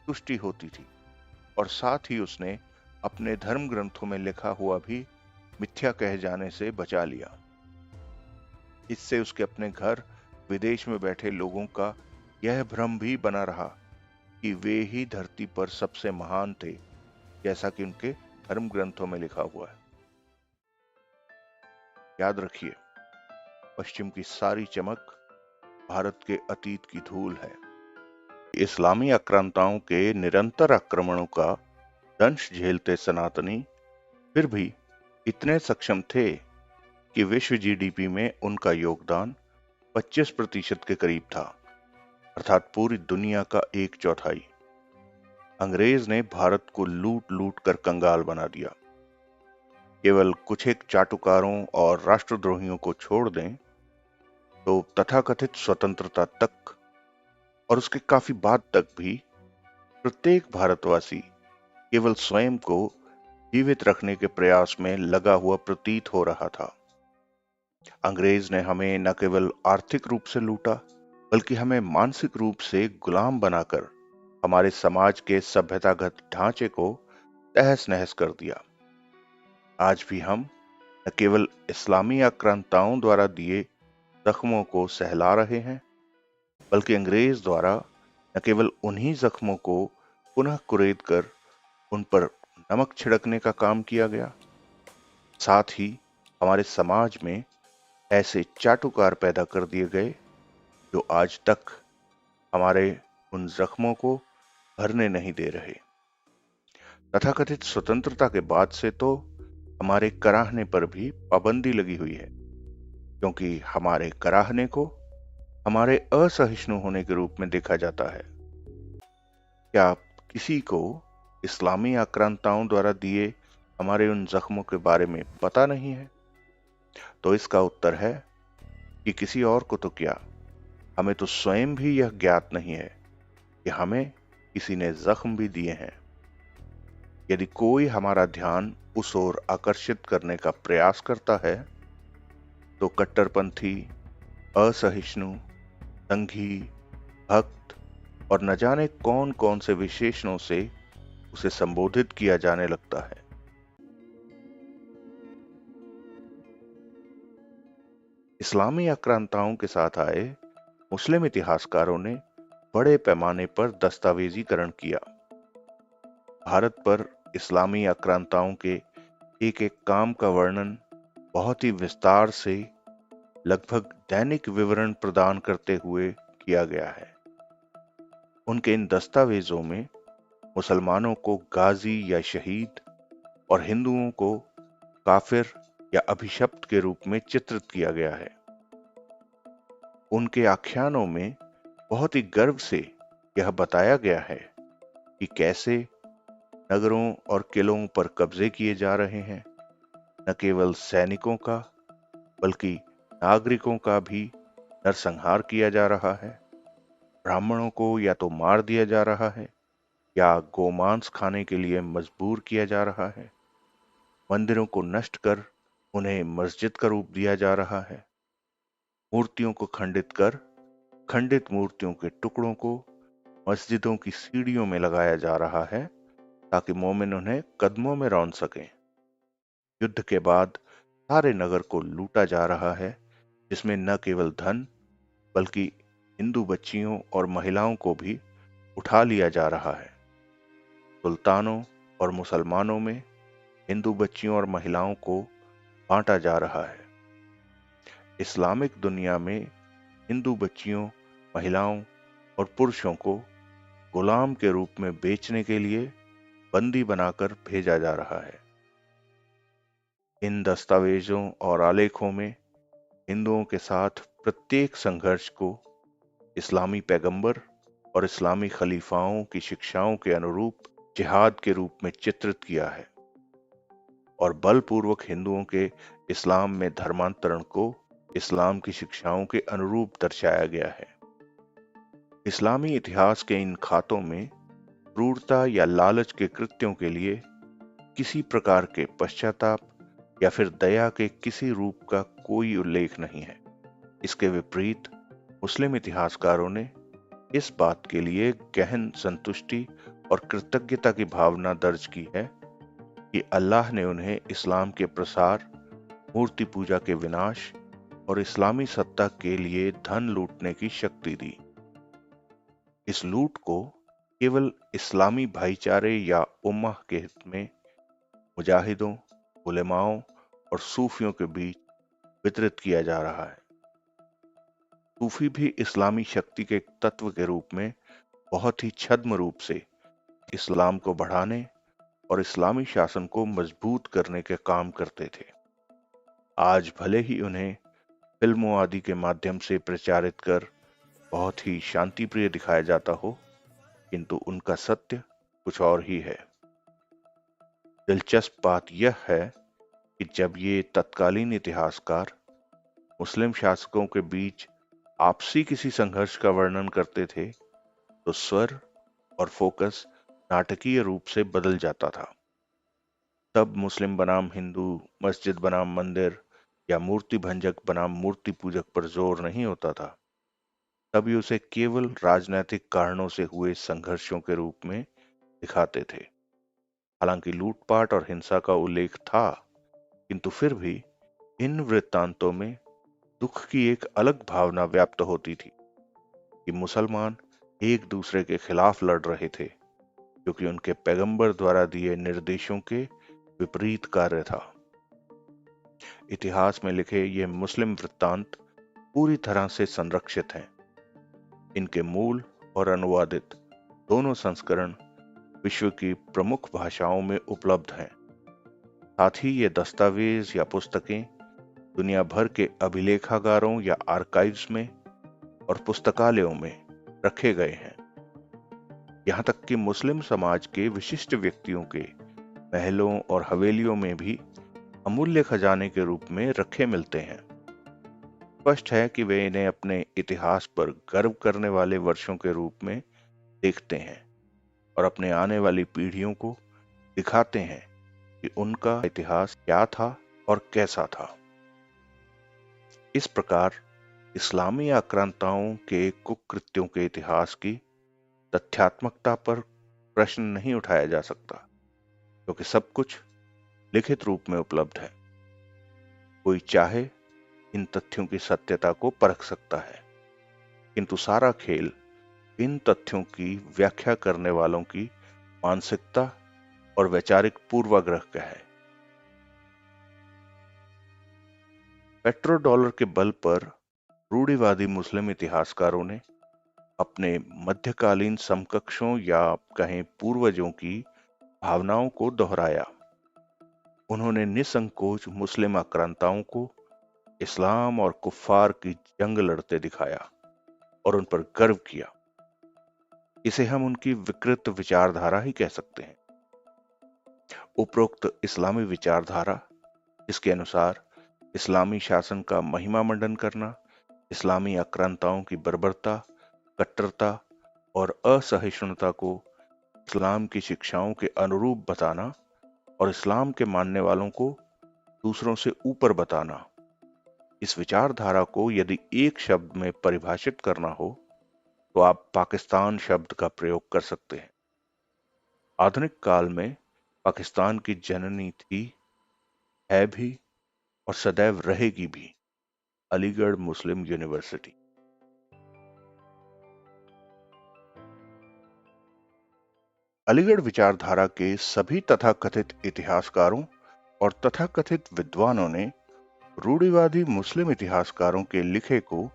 Speaker 1: तुष्टि होती थी, और साथ ही उसने अपने धर्म ग्रंथों में लिखा हुआ भी मिथ्या कहे जाने से बचा लिया। इससे उसके अपने घर विदेश में बैठे लोगों का यह भ्रम भी बना रहा कि वे ही धरती पर सबसे महान थे, जैसा कि उनके धर्म ग्रंथों में लिखा हुआ है। याद रखिए, पश्चिम की सारी चमक भारत के अतीत की धूल है। इस्लामी आक्रांताओं के निरंतर आक्रमणों का दंश झेलते सनातनी फिर भी इतने सक्षम थे कि विश्व जीडीपी में उनका योगदान 25% के करीब था, अर्थात पूरी दुनिया का 1/4। अंग्रेज ने भारत को लूट लूट कर कंगाल बना दिया। केवल कुछ एक चाटुकारों और राष्ट्रद्रोहियों को छोड़ दें तो तथाकथित स्वतंत्रता तक और उसके काफी बाद तक भी प्रत्येक भारतवासी केवल स्वयं को जीवित रखने के प्रयास में लगा हुआ प्रतीत हो रहा था। अंग्रेज ने हमें न केवल आर्थिक रूप से लूटा, बल्कि हमें मानसिक रूप से गुलाम बनाकर हमारे समाज के सभ्यतागत ढांचे को तहस नहस कर दिया। आज भी हम न केवल इस्लामी आक्रांताओं द्वारा दिए जख्मों को सहला रहे हैं, बल्कि अंग्रेज द्वारा न केवल उन्हीं जख्मों को पुनः कुरेद कर उन पर नमक छिड़कने का काम किया गया, साथ ही हमारे समाज में ऐसे चाटुकार पैदा कर दिए गए जो आज तक हमारे उन जख्मों को भरने नहीं दे रहे। तथाकथित स्वतंत्रता के बाद से तो हमारे कराहने पर भी पाबंदी लगी हुई है, क्योंकि हमारे कराहने को हमारे असहिष्णु होने के रूप में देखा जाता है। क्या आप किसी को इस्लामी आक्रांताओं द्वारा दिए हमारे उन जख्मों के बारे में पता नहीं है? तो इसका उत्तर है कि किसी और को तो क्या, हमें तो स्वयं भी यह ज्ञात नहीं है कि हमें किसी ने जख्म भी दिए हैं। यदि कोई हमारा ध्यान उस ओर आकर्षित करने का प्रयास करता है तो कट्टरपंथी, असहिष्णु, संघी, भक्त और न जाने कौन कौन से विशेषणों से उसे संबोधित किया जाने लगता है। इस्लामी आक्रांताओं के साथ आए मुस्लिम इतिहासकारों ने बड़े पैमाने पर दस्तावेजीकरण किया। भारत पर इस्लामी आक्रांताओं के एक एक काम का वर्णन बहुत ही विस्तार से, लगभग दैनिक विवरण प्रदान करते हुए किया गया है। उनके इन दस्तावेजों में मुसलमानों को गाजी या शहीद और हिंदुओं को काफिर या अभिशप्त के रूप में चित्रित किया गया है। उनके आख्यानों में बहुत ही गर्व से यह बताया गया है कि कैसे नगरों और किलों पर कब्जे किए जा रहे हैं। न केवल सैनिकों का, बल्कि नागरिकों का भी नरसंहार किया जा रहा है। ब्राह्मणों को या तो मार दिया जा रहा है या गोमांस खाने के लिए मजबूर किया जा रहा है। मंदिरों को नष्ट कर उन्हें मस्जिद का रूप दिया जा रहा है। मूर्तियों को खंडित कर खंडित मूर्तियों के टुकड़ों को मस्जिदों की सीढ़ियों में लगाया जा रहा है ताकि मोमिन उन्हें कदमों में रौंद सकें। युद्ध के बाद सारे नगर को लूटा जा रहा है, जिसमें न केवल धन बल्कि हिंदू बच्चियों और महिलाओं को भी उठा लिया जा रहा है। सुल्तानों और मुसलमानों में हिंदू बच्चियों और महिलाओं को बांटा जा रहा है। इस्लामिक दुनिया में हिंदू बच्चियों, महिलाओं और पुरुषों को गुलाम के रूप में बेचने के लिए बंदी बनाकर भेजा जा रहा है। इन दस्तावेजों और आलेखों में हिंदुओं के साथ प्रत्येक संघर्ष को इस्लामी पैगंबर और इस्लामी खलीफाओं की शिक्षाओं के अनुरूप जिहाद के रूप में चित्रित किया है। और बलपूर्वक हिंदुओं के इस्लाम में धर्मांतरण को इस्लाम की शिक्षाओं के अनुरूप दर्शाया गया है। इस्लामी इतिहास के इन खातों में क्रूरता या लालच के कृत्यों के लिए किसी प्रकार के पश्चाताप या फिर दया के किसी रूप का कोई उल्लेख नहीं है। इसके विपरीत मुस्लिम इतिहासकारों ने इस बात के लिए गहन संतुष्टि और कृतज्ञता की भावना दर्ज की है कि अल्लाह ने उन्हें इस्लाम के प्रसार, मूर्ति पूजा के विनाश और इस्लामी सत्ता के लिए धन लूटने की शक्ति दी। इस लूट को केवल इस्लामी भाईचारे या उम्मह के हित में मुजाहिदों, उलेमाओं और सूफियों के बीच वितरित किया जा रहा है। सूफी भी इस्लामी शक्ति के एक तत्व के रूप में बहुत ही छद्म रूप से इस्लाम को बढ़ाने और इस्लामी शासन को मजबूत करने के काम करते थे। आज भले ही उन्हें फिल्मों आदि के माध्यम से प्रचारित कर बहुत ही शांतिप्रिय दिखाया जाता हो, किंतु उनका सत्य कुछ और ही है। दिलचस्प बात यह है कि जब ये तत्कालीन इतिहासकार मुस्लिम शासकों के बीच आपसी किसी संघर्ष का वर्णन करते थे, तो स्वर और फोकस नाटकीय रूप से बदल जाता था। तब मुस्लिम बनाम हिंदू, मस्जिद बनाम मंदिर या मूर्ति भंजक बनाम मूर्ति पूजक पर जोर नहीं होता था। तभी उसे केवल राजनीतिक कारणों से हुए संघर्षों के रूप में दिखाते थे। हालांकि लूटपाट और हिंसा का उल्लेख था, किंतु फिर भी इन वृत्तांतों में दुख की एक अलग भावना व्याप्त होती थी कि मुसलमान एक दूसरे के खिलाफ लड़ रहे थे, क्योंकि उनके पैगंबर द्वारा दिए निर्देशों के विपरीत कार्य था। इतिहास में लिखे ये मुस्लिम वृत्तांत पूरी तरह से संरक्षित हैं। इनके मूल और अनुवादित दोनों संस्करण विश्व की प्रमुख भाषाओं में उपलब्ध हैं। साथ ही ये दस्तावेज या पुस्तकें दुनिया भर के अभिलेखागारों या आर्काइव्स में और पुस्तकालयों में रखे गए हैं। यहाँ तक कि मुस्लिम समाज के विशिष्ट व्यक्तियों के महलों और हवेलियों में भी अमूल्य खजाने के रूप में रखे मिलते हैं। स्पष्ट है कि वे इन्हें अपने इतिहास पर गर्व करने वाले वर्षों के रूप में देखते हैं और अपने आने वाली पीढ़ियों को दिखाते हैं कि उनका इतिहास क्या था और कैसा था। इस प्रकार इस्लामी आक्रांताओं के कुकृत्यों के इतिहास की तथ्यात्मकता पर प्रश्न नहीं उठाया जा सकता, क्योंकि सब कुछ लिखित रूप में उपलब्ध है। कोई चाहे इन तथ्यों की सत्यता को परख सकता है, किंतु सारा खेल इन तथ्यों की व्याख्या करने वालों की मानसिकता और वैचारिक पूर्वाग्रह का है। पेट्रोडॉलर के बल पर रूढ़िवादी मुस्लिम इतिहासकारों ने अपने मध्यकालीन समकक्षों या कहें पूर्वजों की भावनाओं को दोहराया। उन्होंने निसंकोच मुस्लिम आक्रांताओं को इस्लाम और कुफ्फार की जंग लड़ते दिखाया और उन पर गर्व किया। इसे हम उनकी विकृत विचारधारा ही कह सकते हैं। उपरोक्त इस्लामी विचारधारा, जिसके अनुसार इस्लामी शासन का महिमा मंडन करना, इस्लामी आक्रांताओं की बर्बरता, कट्टरता और असहिष्णुता को इस्लाम की शिक्षाओं के अनुरूप बताना और इस्लाम के मानने वालों को दूसरों से ऊपर बताना, इस विचारधारा को यदि एक शब्द में परिभाषित करना हो तो आप पाकिस्तान शब्द का प्रयोग कर सकते हैं। आधुनिक काल में पाकिस्तान की जननी थी, है भी और सदैव रहेगी भी अलीगढ़ मुस्लिम यूनिवर्सिटी। अलीगढ़ विचारधारा के सभी तथाकथित इतिहासकारों और तथाकथित विद्वानों ने रूढ़िवादी मुस्लिम इतिहासकारों के लिखे को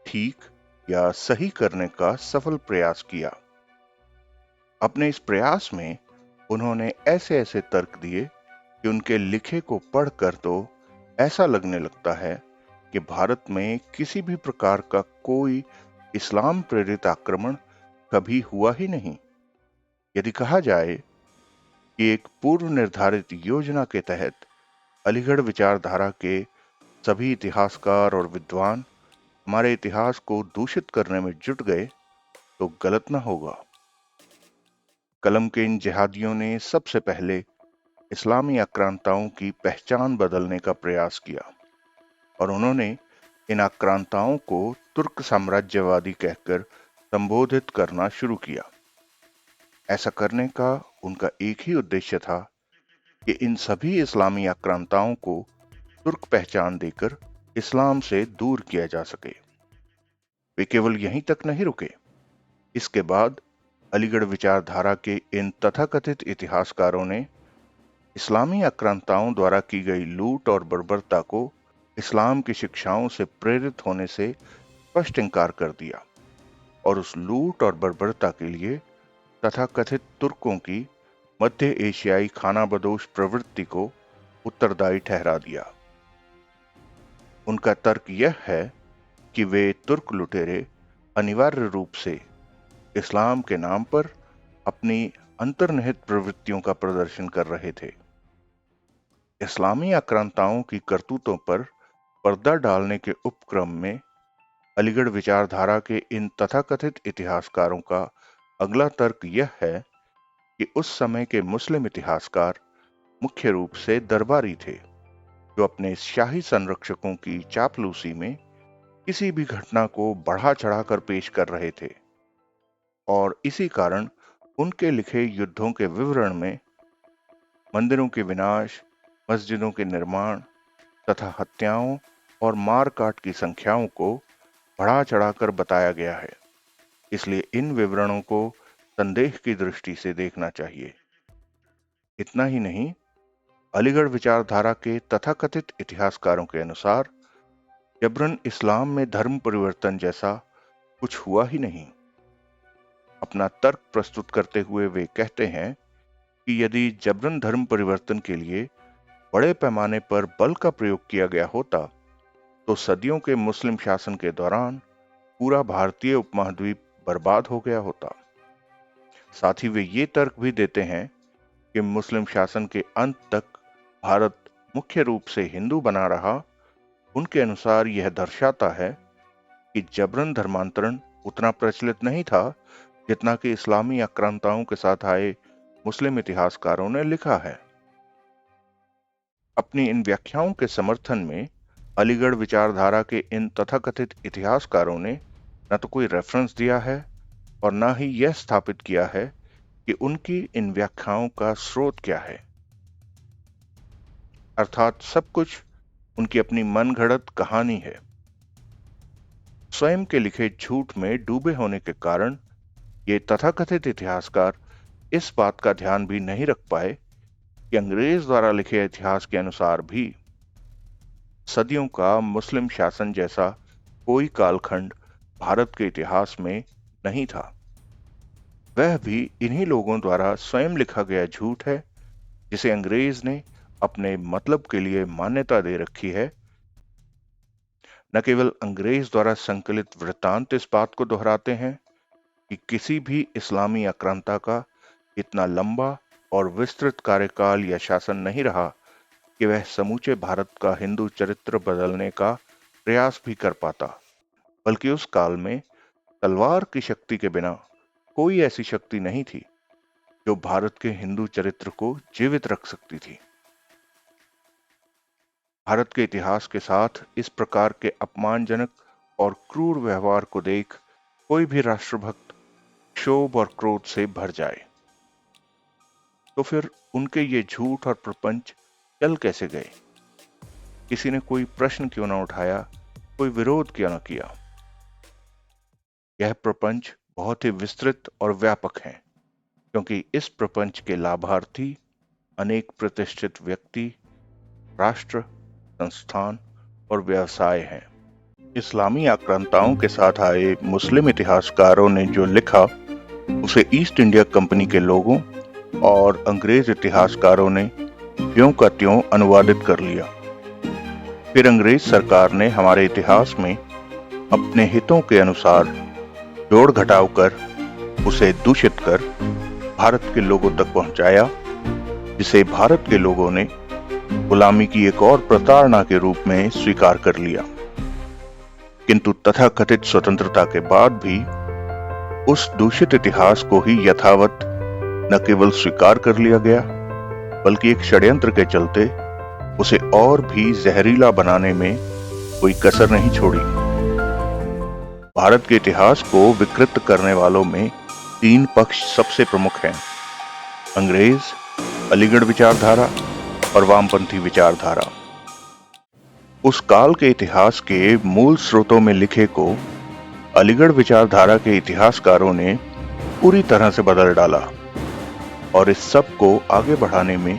Speaker 1: ठीक या सही करने का सफल प्रयास किया। अपने इस प्रयास में उन्होंने ऐसे ऐसे तर्क दिए कि उनके लिखे को पढ़कर तो ऐसा लगने लगता है कि भारत में किसी भी प्रकार का कोई इस्लाम प्रेरित आक्रमण कभी हुआ ही नहीं। यदि कहा जाए कि एक पूर्व निर्धारित योजना के तहत अलीगढ़ विचारधारा के सभी इतिहासकार और विद्वान हमारे इतिहास को दूषित करने में जुट गए तो गलत न होगा। कलम के इन जिहादियों ने सबसे पहले इस्लामी आक्रांताओं की पहचान बदलने का प्रयास किया और उन्होंने इन आक्रांताओं को तुर्क साम्राज्यवादी कहकर संबोधित करना शुरू किया। ऐसा करने का उनका एक ही उद्देश्य था कि इन सभी इस्लामी आक्रांताओं को तुर्क पहचान देकर इस्लाम से दूर किया जा सके। वे केवल यहीं तक नहीं रुके। इसके बाद अलीगढ़ विचारधारा के इन तथाकथित इतिहासकारों ने इस्लामी आक्रांताओं द्वारा की गई लूट और बर्बरता को इस्लाम की शिक्षाओं से प्रेरित होने से स्पष्ट इंकार कर दिया और उस लूट और बर्बरता के लिए तथाकथित तुर्कों की मध्य एशियाई खानाबदोश प्रवृत्ति को उत्तरदायी ठहरा दिया। उनका तर्क यह है कि वे तुर्क लुटेरे अनिवार्य रूप से इस्लाम के नाम पर अपनी अंतर्निहित प्रवृत्तियों का प्रदर्शन कर रहे थे। इस्लामी आक्रांताओं की करतूतों पर पर्दा डालने के उपक्रम में अलीगढ़ विचारधारा के इन तथाकथित इतिहासकारों का अगला तर्क यह है कि उस समय के मुस्लिम इतिहासकार मुख्य रूप से दरबारी थे, जो अपने शाही संरक्षकों की चापलूसी में किसी भी घटना को बढ़ा चढ़ाकर पेश कर रहे थे और इसी कारण उनके लिखे युद्धों के विवरण में मंदिरों के विनाश, मस्जिदों के निर्माण तथा हत्याओं और मारकाट की संख्याओं को बढ़ा चढ़ाकर बताया गया है। इसलिए इन विवरणों को संदेह की दृष्टि से देखना चाहिए। इतना ही नहीं, अलीगढ़ विचारधारा के तथाकथित इतिहासकारों के अनुसार जबरन इस्लाम में धर्म परिवर्तन जैसा कुछ हुआ ही नहीं। अपना तर्क प्रस्तुत करते हुए वे कहते हैं कि यदि जबरन धर्म परिवर्तन के लिए बड़े पैमाने पर बल का प्रयोग किया गया होता तो सदियों के मुस्लिम शासन के दौरान पूरा भारतीय उपमहाद्वीप बर्बाद हो गया होता। साथ ही वे ये तर्क भी देते हैं कि मुस्लिम शासन के अंत तक भारत मुख्य रूप से हिंदू बना रहा। उनके अनुसार यह दर्शाता है कि जबरन धर्मांतरण उतना प्रचलित नहीं था जितना कि इस्लामी आक्रांताओं के साथ आए मुस्लिम इतिहासकारों ने लिखा है। अपनी इन व्याख्याओं के समर्थन में अलीगढ़ विचारधारा के इन तथाकथित इतिहासकारों ने न तो कोई रेफरेंस दिया है और न ही यह स्थापित किया है कि उनकी इन व्याख्याओं का स्रोत क्या है। अर्थात सब कुछ उनकी अपनी मनगढ़ंत कहानी है। स्वयं के लिखे झूठ में डूबे होने के कारण ये तथाकथित इतिहासकार इस बात का ध्यान भी नहीं रख पाए कि अंग्रेज द्वारा लिखे इतिहास के अनुसार भी सदियों का मुस्लिम शासन जैसा कोई कालखंड भारत के इतिहास में नहीं था। वह भी इन्हीं लोगों द्वारा स्वयं लिखा गया झूठ है जिसे अंग्रेज ने अपने मतलब के लिए मान्यता दे रखी है। न केवल अंग्रेज द्वारा संकलित वृत्तांत इस बात को दोहराते हैं कि किसी भी इस्लामी आक्रांता का इतना लंबा और विस्तृत कार्यकाल या शासन नहीं रहा कि वह समूचे भारत का हिंदू चरित्र बदलने का प्रयास भी कर पाता, बल्कि उस काल में तलवार की शक्ति के बिना कोई ऐसी शक्ति नहीं थी जो भारत के हिंदू चरित्र को जीवित रख सकती थी। भारत के इतिहास के साथ इस प्रकार के अपमानजनक और क्रूर व्यवहार को देख कोई भी राष्ट्रभक्त क्षोभ और क्रोध से भर जाए। तो फिर उनके ये झूठ और प्रपंच चल कैसे गए? किसी ने कोई प्रश्न क्यों न उठाया, कोई विरोध क्यों न किया? यह प्रपंच बहुत ही विस्तृत और व्यापक है, क्योंकि इस प्रपंच के लाभार्थी अनेक प्रतिष्ठित व्यक्ति, राष्ट्र, संस्थान और व्यवसाय हैं। इस्लामी आक्रांताओं के साथ आए मुस्लिम इतिहासकारों ने जो लिखा उसे ईस्ट इंडिया कंपनी के लोगों और अंग्रेज इतिहासकारों ने त्यों का त्यों अनुवादित कर लिया। फिर अंग्रेज सरकार ने हमारे इतिहास में अपने हितों के अनुसार जोड़ घटाव कर उसे दूषित कर भारत के लोगों तक पहुंचाया, जिसे भारत के लोगों ने गुलामी की एक और प्रताड़ना के रूप में स्वीकार कर लिया। किंतु तथाकथित स्वतंत्रता के बाद भी उस दूषित इतिहास को ही यथावत न केवल स्वीकार कर लिया गया, बल्कि एक षड्यंत्र के चलते उसे और भी जहरीला बनाने में कोई कसर नहीं छोड़ी। भारत के इतिहास को विकृत करने वालों में 3 पक्ष सबसे प्रमुख हैं: अंग्रेज, अलीगढ़ विचारधारा और वामपंथी विचारधारा। उस काल के इतिहास के मूल स्रोतों में लिखे को अलीगढ़ विचारधारा के इतिहासकारों ने पूरी तरह से बदल डाला और इस सब को आगे बढ़ाने में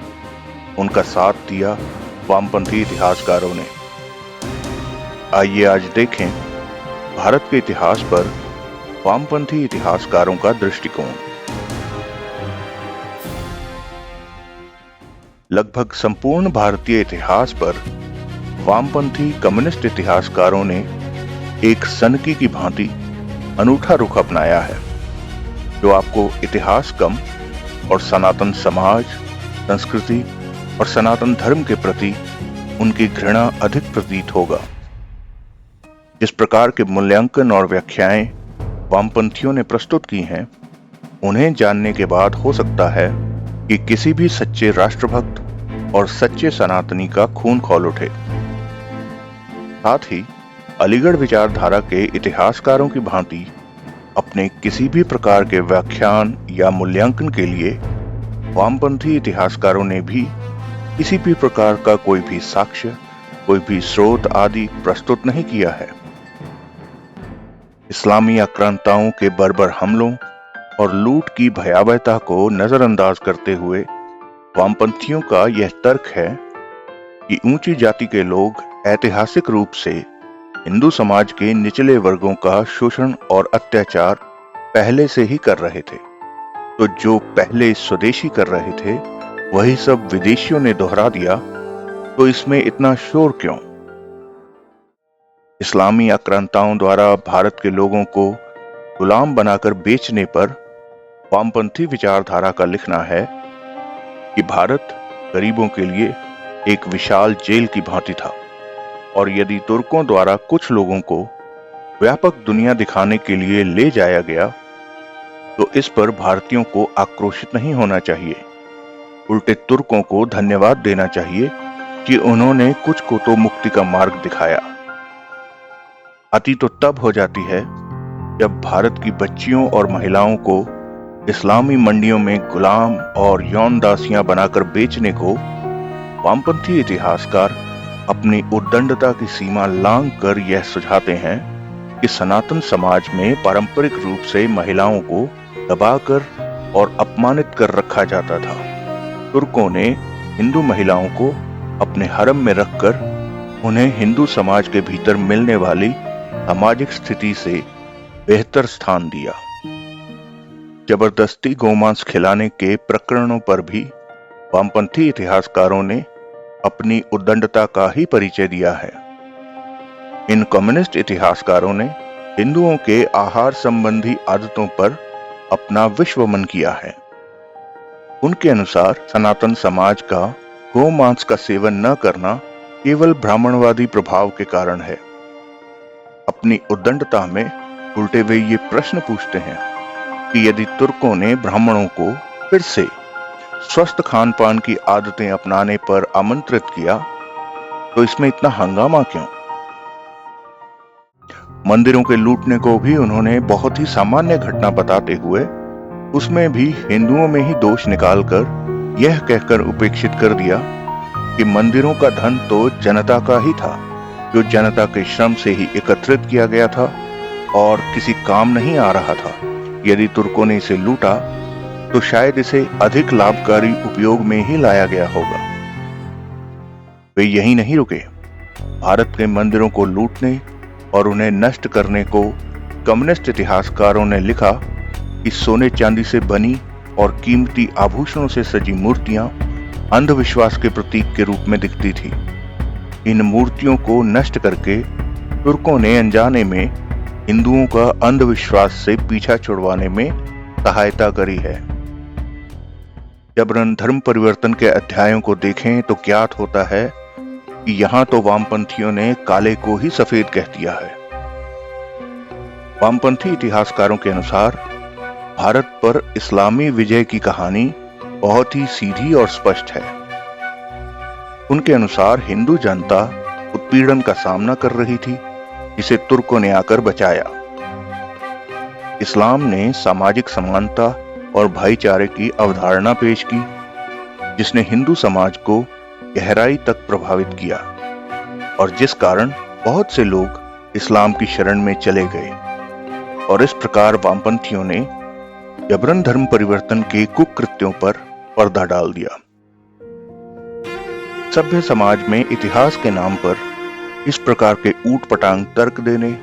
Speaker 1: उनका साथ दिया वामपंथी इतिहासकारों ने। आइए आज देखें भारत के इतिहास पर वामपंथी इतिहासकारों का दृष्टिकोण। लगभग संपूर्ण भारतीय इतिहास पर वामपंथी कम्युनिस्ट इतिहासकारों ने एक सनकी की भांति अनूठा रुख अपनाया है, जो आपको इतिहास कम और सनातन समाज, संस्कृति और सनातन धर्म के प्रति उनकी घृणा अधिक प्रतीत होगा। जिस प्रकार के मूल्यांकन और व्याख्याएं वामपंथियों ने प्रस्तुत की हैं, उन्हें जानने के बाद हो सकता है कि किसी भी सच्चे राष्ट्रभक्त और सच्चे सनातनी का खून खौल उठे। साथ ही अलीगढ़ विचारधारा के इतिहासकारों की भांति अपने किसी भी प्रकार के व्याख्यान या मूल्यांकन के लिए वामपंथी इतिहासकारों ने भी किसी भी प्रकार का कोई भी साक्ष्य, कोई भी स्रोत आदि प्रस्तुत नहीं किया है। इस्लामी आक्रांताओं के बर्बर हमलों और लूट की भयावहता को नजरअंदाज करते हुए वामपंथियों का यह तर्क है कि ऊंची जाति के लोग ऐतिहासिक रूप से हिंदू समाज के निचले वर्गों का शोषण और अत्याचार पहले से ही कर रहे थे, तो जो पहले स्वदेशी कर रहे थे वही सब विदेशियों ने दोहरा दिया, तो इसमें इतना शोर क्यों? इस्लामी आक्रांताओं द्वारा भारत के लोगों को गुलाम बनाकर बेचने पर वामपंथी विचारधारा का लिखना है कि भारत गरीबों के लिए एक विशाल जेल की भांति था और यदि तुर्कों द्वारा कुछ लोगों को व्यापक दुनिया दिखाने के लिए ले जाया गया तो इस पर भारतीयों को आक्रोशित नहीं होना चाहिए, उल्टे तुर्कों को धन्यवाद देना चाहिए कि उन्होंने कुछ को तो मुक्ति का मार्ग दिखाया। अति तो तब हो जाती है जब भारत की बच्चियों और महिलाओं को इस्लामी मंडियों में गुलाम और यौन दासियां बनाकर बेचने को वामपंथी इतिहासकार अपनी उद्दंडता की सीमा लांघ कर यह सुझाते हैं कि सनातन समाज में पारंपरिक रूप से महिलाओं को दबाकर और अपमानित कर रखा जाता था। तुर्कों ने हिंदू महिलाओं को अपने हरम में रखकर उन्हें हिंदू समाज के भीतर मिलने वाली सामाजिक स्थिति से बेहतर स्थान दिया। जबरदस्ती गोमांस खिलाने के प्रकरणों पर भी वामपंथी इतिहासकारों ने अपनी उद्दंडता का ही परिचय दिया है। इन कम्युनिस्ट इतिहासकारों ने हिंदुओं के आहार संबंधी आदतों पर अपना विश्वमन किया है। उनके अनुसार सनातन समाज का गोमांस का सेवन न करना केवल ब्राह्मणवादी प्रभाव के कारण है। अपनी उद्दंडता में उल्टे वे ये प्रश्न पूछते हैं कि यदि तुर्कों ने ब्राह्मणों को फिर से स्वस्थ खान पान की आदतें अपनाने पर आमंत्रित किया तो इसमें इतना हंगामा क्यों? मंदिरों के लूटने को भी उन्होंने बहुत ही सामान्य घटना बताते हुए उसमें भी हिंदुओं में ही दोष निकालकर यह कहकर उपेक्षित कर दिया कि मंदिरों का धन तो जनता का ही था, जो जनता के श्रम से ही एकत्रित किया गया था और किसी काम नहीं आ रहा था। यदि तुर्कों ने इसे लूटा तो शायद इसे अधिक लाभकारी उपयोग में ही लाया गया होगा। वे यही नहीं रुके। भारत के मंदिरों को लूटने और उन्हें नष्ट करने को कम्युनिस्ट इतिहासकारों ने लिखा कि सोने चांदी से बनी और कीमती आभूषणों से सजी मूर्तियां अंधविश्वास के प्रतीक के रूप में दिखती थी। इन मूर्तियों को नष्ट करके तुर्कों ने अनजाने में हिंदुओं का अंधविश्वास से पीछा छुड़वाने में सहायता करी है। जबरन धर्म परिवर्तन के अध्यायों को देखें तो ज्ञात होता है कि यहाँ तो वामपंथियों ने काले को ही सफेद कह दिया है। वामपंथी इतिहासकारों के अनुसार भारत पर इस्लामी विजय की कहानी बहुत ही सीधी और स्पष्ट है। उनके अनुसार हिंदू जनता उत्पीड़न का सामना कर रही थी, जिसे तुर्कों ने आकर बचाया। इस्लाम ने सामाजिक समानता और भाईचारे की अवधारणा पेश की, जिसने हिंदू समाज को गहराई तक प्रभावित किया और जिस कारण बहुत से लोग इस्लाम की शरण में चले गए। और इस प्रकार वामपंथियों ने जबरन धर्म परिवर्तन के कुकृत्यों पर पर्दा डाल दिया। सभ्य समाज में इतिहास के नाम पर इस प्रकार के ऊटपटांग तर्क देने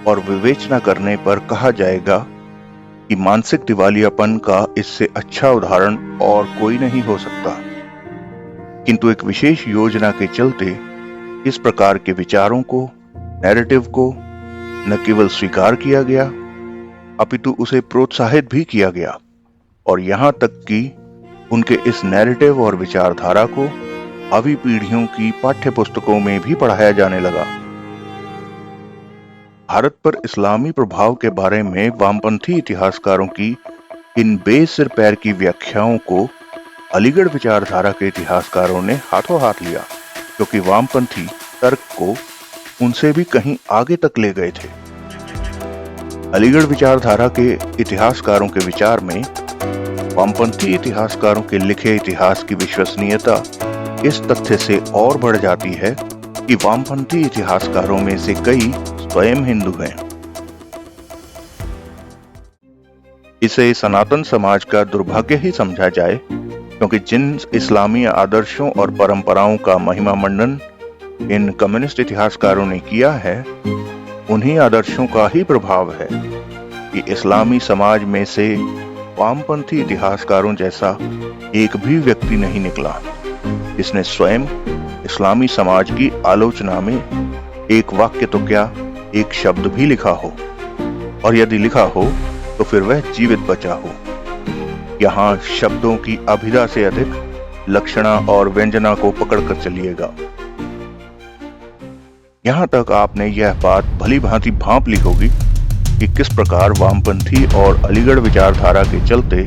Speaker 1: और विवेचना करने पर कहा जाएगा कि मानसिक दिवालियापन का इससे अच्छा उदाहरण और कोई नहीं हो सकता। किंतु एक विशेष योजना के चलते इस प्रकार के विचारों को, नैरेटिव को न केवल स्वीकार किया गया अपितु उसे प्रोत्साहित भी किया गया और यहां तक कि उनके इस नैरेटिव और विचारधारा को भावी पीढ़ियों की पाठ्य पुस्तकों में भी पढ़ाया जाने लगा। भारत पर इस्लामी प्रभाव के बारे में वामपंथी इतिहासकारों की इन बेसिर पैर की व्याख्याओं को अलीगढ़ विचारधारा के इतिहासकारों ने हाथों हाथ लिया, क्योंकि वामपंथी तर्क को उनसे भी कहीं आगे तक ले गए थे। अलीगढ़ विचारधारा के इतिहासकारों के विचार में वामपंथी इतिहासकारों के लिखे इतिहास की विश्वसनीयता इस तथ्य से और बढ़ जाती है कि वामपंथी इतिहासकारों में से कई स्वयं हिंदू हैं। इसे सनातन समाज का दुर्भाग्य ही समझा जाए, क्योंकि जिन इस्लामी आदर्शों और परंपराओं का महिमा मंडन इन कम्युनिस्ट इतिहासकारों ने किया है, उन्हीं आदर्शों का ही प्रभाव है कि इस्लामी समाज में से वामपंथी इतिहासकारों जैसा एक भी व्यक्ति नहीं निकला जिसने स्वयं इस्लामी समाज की आलोचना में एक वाक्य तो क्या, एक शब्द भी लिखा हो, और यदि लिखा हो तो फिर वह जीवित बचा हो। यहाँ शब्दों की अभिधा से अधिक लक्षणा और व्यंजना को पकड़कर चलिएगा। यहाँ तक आपने यह बात भली भांति भांप ली होगी कि किस प्रकार वामपंथी और अलीगढ़ विचारधारा के चलते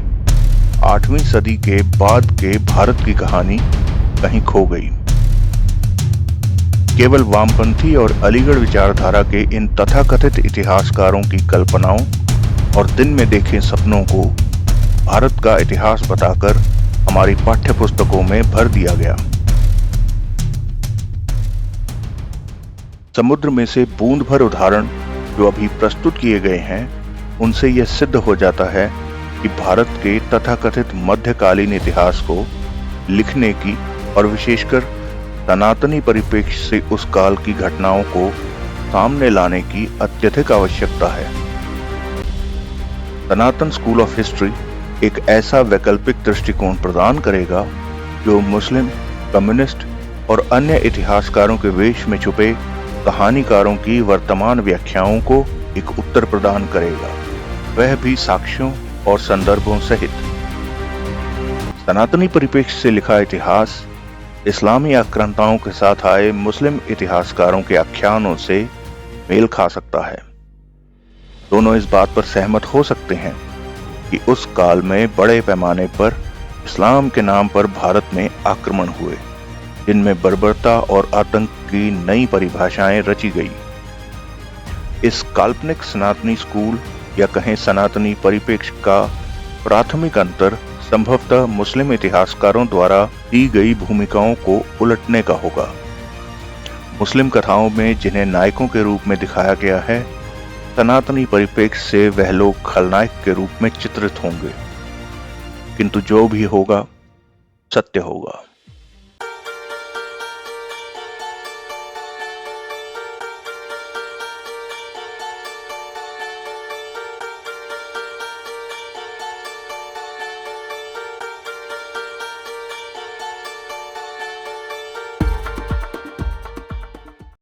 Speaker 1: 8वीं सदी के बाद के भारत की कहानी कहीं खो गई। केवल वामपंथी और अलीगढ़ विचारधारा के इन तथाकथित इतिहासकारों की कल्पनाओं और दिन में देखे सपनों को भारत का इतिहास बताकर हमारी पाठ्य पुस्तकों में भर दिया गया। समुद्र में से बूंद भर उदाहरण जो अभी प्रस्तुत किए गए हैं, उनसे यह सिद्ध हो जाता है कि भारत के तथाकथित मध्यकालीन इतिहास को लिखने की और विशेषकर सनातनी परिप्रेक्ष्य से उस काल की घटनाओं को सामने लाने की अत्यधिक आवश्यकता है। सनातन स्कूल ऑफ हिस्ट्री एक ऐसा वैकल्पिक दृष्टिकोण प्रदान करेगा जो मुस्लिम, कम्युनिस्ट और अन्य इतिहासकारों के वेश में छुपे कहानीकारों की वर्तमान व्याख्याओं को एक उत्तर प्रदान करेगा, वह भी साक्ष्यों और संदर्भों सहित। सनातनी परिप्रेक्ष्य से लिखा इतिहास इस्लामी आक्रांताओं के साथ आए मुस्लिम इतिहासकारों के आख्यानों से मेल खा सकता है। दोनों इस बात पर सहमत हो सकते हैं कि उस काल में बड़े पैमाने पर इस्लाम के नाम पर भारत में आक्रमण हुए, जिनमें बर्बरता और आतंक की नई परिभाषाएं रची गई। इस काल्पनिक सनातनी स्कूल या कहें सनातनी परिप्रेक्ष्य का प्राथमिक अंतर संभवतः मुस्लिम इतिहासकारों द्वारा दी गई भूमिकाओं को उलटने का होगा। मुस्लिम कथाओं में जिन्हें नायकों के रूप में दिखाया गया है, सनातनी परिप्रेक्ष्य से वह लोग खलनायक के रूप में चित्रित होंगे। किंतु जो भी होगा, सत्य होगा।